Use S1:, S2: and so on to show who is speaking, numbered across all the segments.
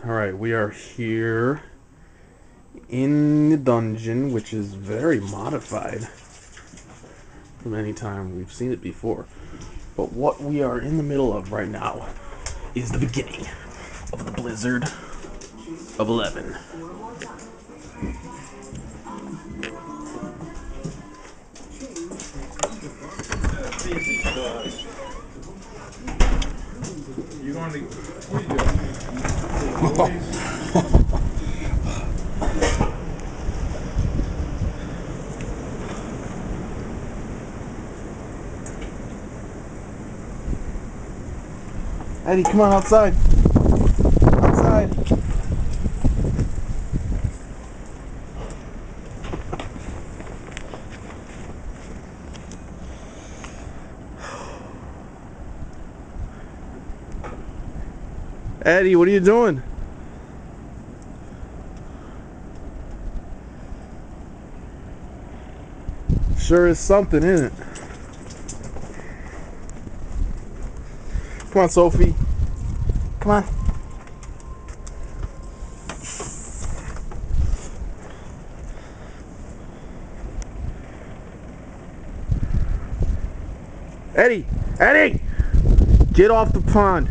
S1: Alright, we are here in the dungeon, which is very modified from any time we've seen it before. But what we are in the middle of right now is the beginning of the Blizzard of 11.
S2: You going to? What are you doing?
S1: Eddie, come on outside. Outside. Eddie, what are you doing? Sure is something, isn't it? Come on, Sophie. Come on. Eddie! Eddie! Get off the pond.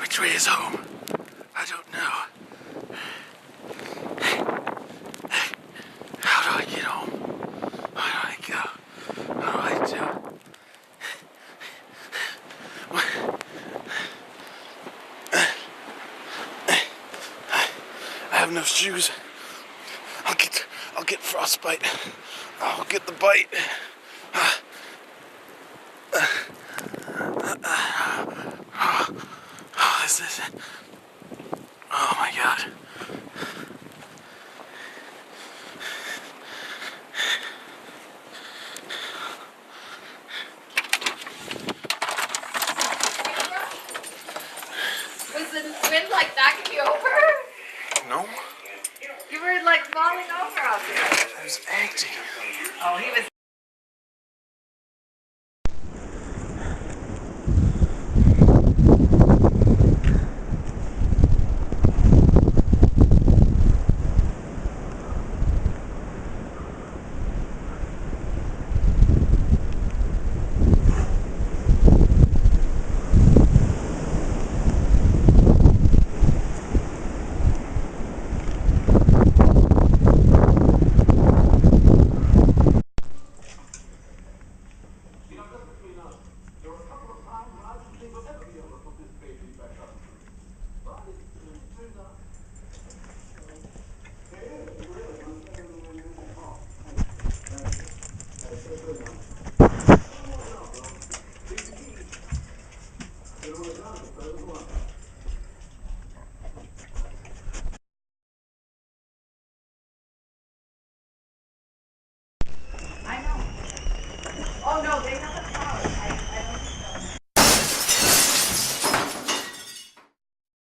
S1: Which way is home? I don't know. How do I get home? Where do I go? What do I do? I have no shoes. I'll get frostbite. I'll get the bite. Oh, this is it. Oh my God.
S3: Was the wind like knocking you over?
S1: No,
S3: You were like falling over out there.
S1: I was acting.
S3: Oh, he was.